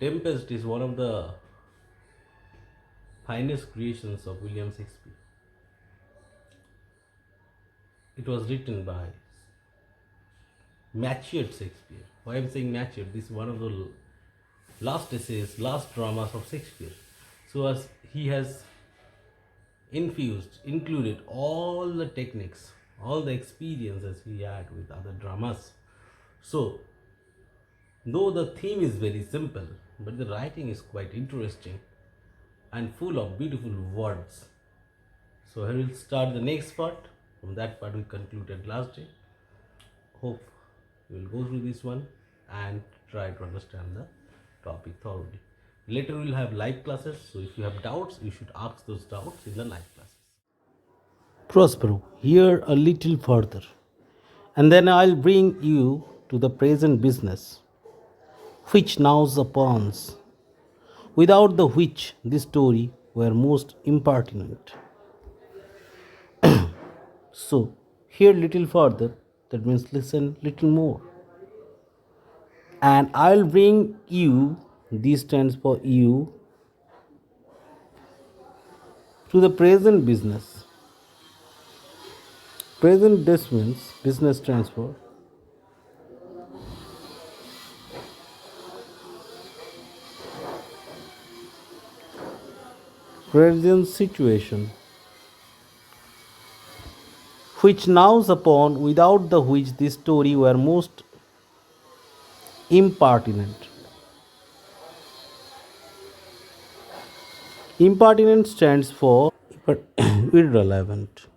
Tempest is one of the finest creations of William Shakespeare. It was written by matured Shakespeare. Why I'm saying matured? This is one of the last essays, last dramas of Shakespeare. So as he has included all the techniques, all the experiences he had with other dramas. So though the theme is very simple, but the writing is quite interesting and full of beautiful words. So here we'll start the next part. From that part we concluded last day. Hope you will go through this one and try to understand the topic thoroughly. Later we'll have live classes, so if you have doubts, you should ask those doubts in the live classes. Prospero, here a little further, and then I'll bring you to the present business, which now abounds, without the which this story were most impertinent. So, here little further, that means listen little more. And I'll bring you, this stands for you, to the present business. Present this means business transfer. Present situation, which nows upon, without the which this story were most impertinent. Impertinent stands for irrelevant.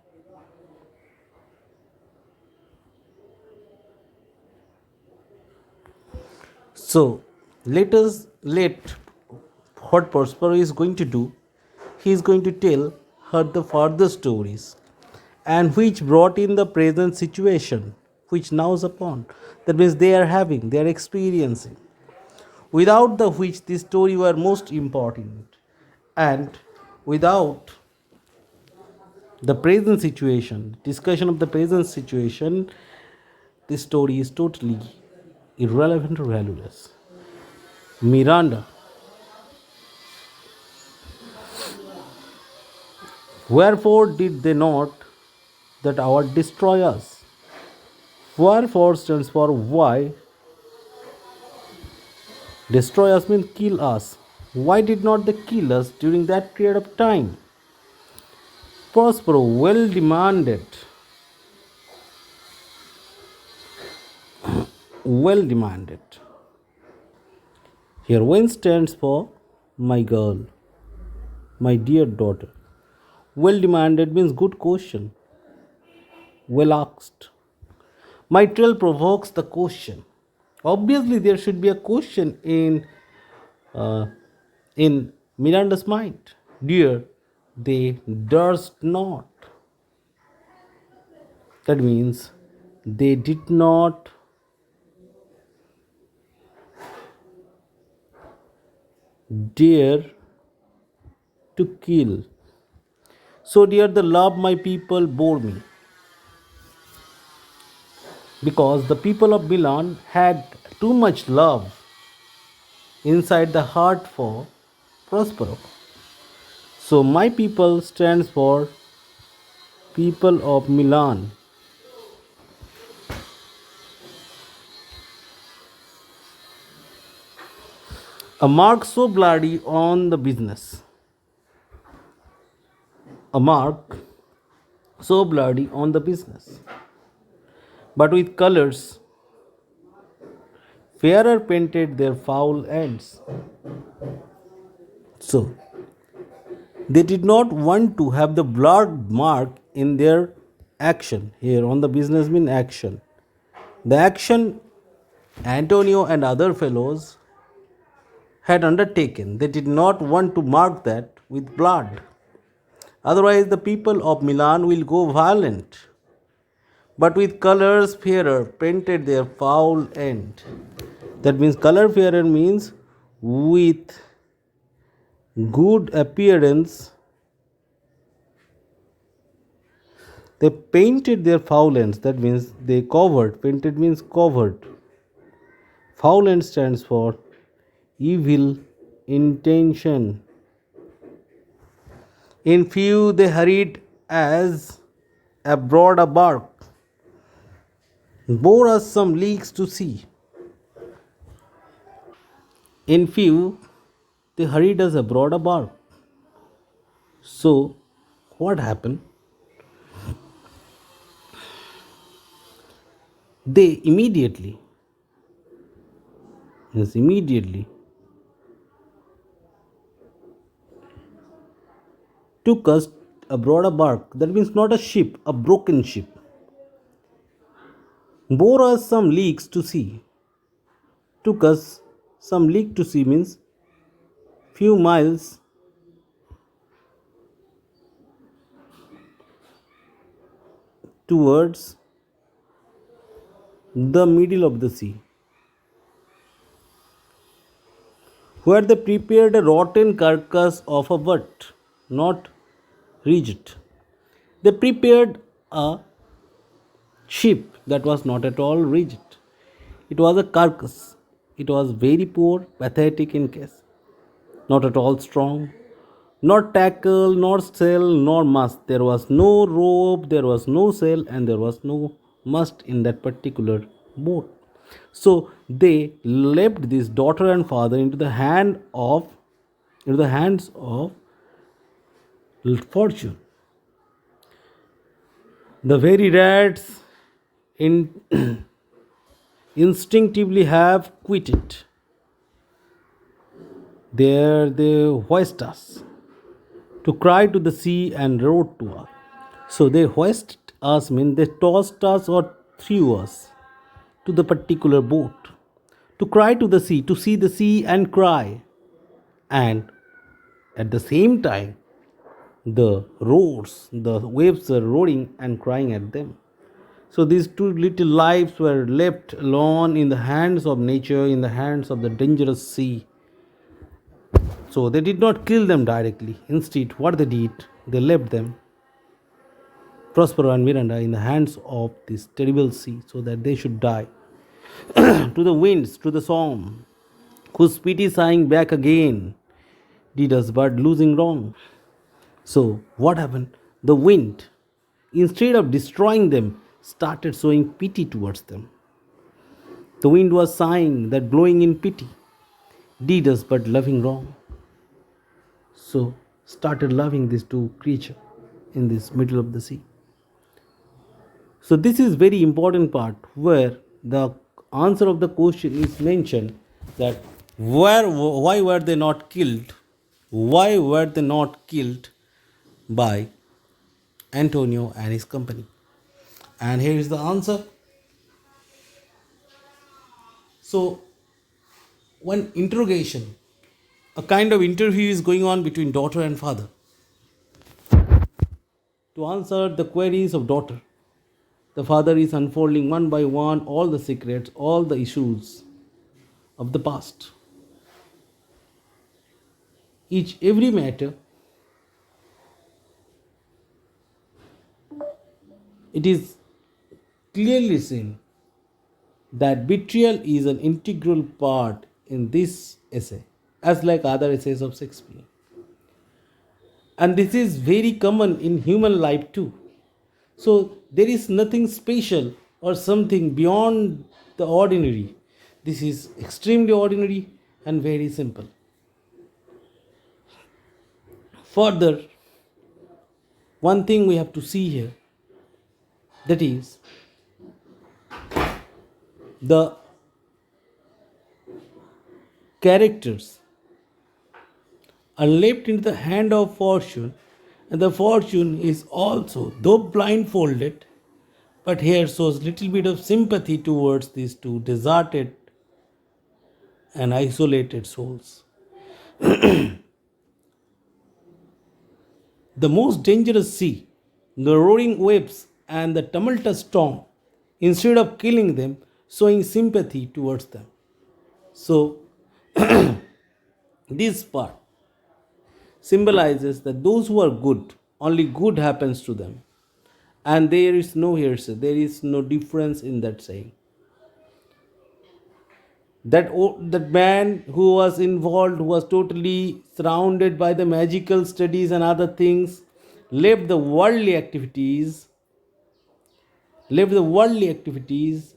So let what Prospero is going to do. He is going to tell her the further stories, and which brought in the present situation, which nows upon. That means they are having, they are experiencing, without the which this story were most important, and without the present situation, discussion of the present situation, this story is totally irrelevant or valueless. Miranda, wherefore did they not that our destroy us? Wherefore stands for why. Destroy us means kill us. Why did not they kill us during that period of time? Prospero, well demanded. Well demanded. Here when stands for my girl, my dear daughter. Well demanded means good question. Well asked. My tale provokes the question. Obviously, there should be a question uh, in Miranda's mind. Dear, they durst not. That means they did not dare to kill. So, dear, the love my people bore me, because the people of Milan had too much love inside the heart for Prospero. So, my people stands for people of Milan. A mark so bloody on the business. A mark so bloody on the business. But with colors fairer painted their foul ends. So they did not want to have the blood mark in their action. Here on the business mean action. The action Antonio and other fellows had undertaken, they did not want to mark that with blood. Otherwise, the people of Milan will go violent. But with colors fairer painted their foul end. That means color fairer means with good appearance. They painted their foul ends. That means they covered. Painted means covered. Foul end stands for evil intention. In few they hurried as abroad a bark, bore us some leagues to sea. In few they hurried us abroad a bark. So what happened? They immediately took us aboard a bark, that means not a ship, a broken ship, bore us some leagues to sea. Took us some league to sea means few miles towards the middle of the sea, where they prepared a rotten carcass of a butt, not rigid. They prepared a ship that was not at all rigid. It was a carcass. It was very poor, pathetic in case, not at all strong, not tackle, nor sail, nor mast. There was no rope, there was no sail, and there was no mast in that particular boat. So they left this daughter and father into the hands of fortune. The very rats in, instinctively have quitted. There they hoist us to cry to the sea and wrote to us. So they hoisted us mean they tossed us or threw us to the particular boat to cry to the sea, to see the sea and cry. And at the same time, the waves are roaring and crying at them. So these two little lives were left alone in the hands of nature, in the hands of the dangerous sea. So they did not kill them directly. Instead, what they did, they left them, Prospero and Miranda, in the hands of this terrible sea so that they should die. To the winds, to the storm, whose pity sighing back again did us but losing wrong. So what happened? The wind, instead of destroying them, started showing pity towards them. The wind was sighing that blowing in pity did us but loving wrong. So started loving these two creatures in this middle of the sea. So this is very important part where the answer of the question is mentioned, that why were they not killed? Why were they not killed by Antonio and his company? And here is the answer. So when interrogation, a kind of interview is going on between daughter and father to answer the queries of daughter. The father is unfolding one by one all the secrets, all the issues of the past. Every matter, it is clearly seen that betrayal is an integral part in this essay, as like other essays of Shakespeare. And this is very common in human life too. So there is nothing special or something beyond the ordinary. This is extremely ordinary and very simple. Further, one thing we have to see here, that is the characters are left into the hand of fortune, and the fortune is also, though blindfolded, but here shows little bit of sympathy towards these two deserted and isolated souls. The most dangerous sea, the roaring waves, and the tumultuous storm, instead of killing them, showing sympathy towards them. So, this part symbolizes that those who are good, only good happens to them. And there is no hearsay, there is no difference in that saying. That man who was involved, who was totally surrounded by the magical studies and other things, left the worldly activities, left the worldly activities,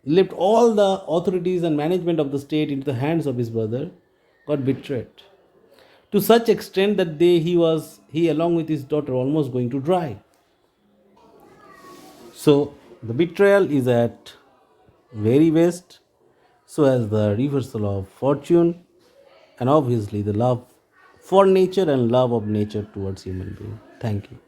left all the authorities and management of the state into the hands of his brother, got betrayed to such extent that he along with his daughter almost going to die. So the betrayal is at very best, so as the reversal of fortune, and obviously the love for nature and love of nature towards human being. Thank you.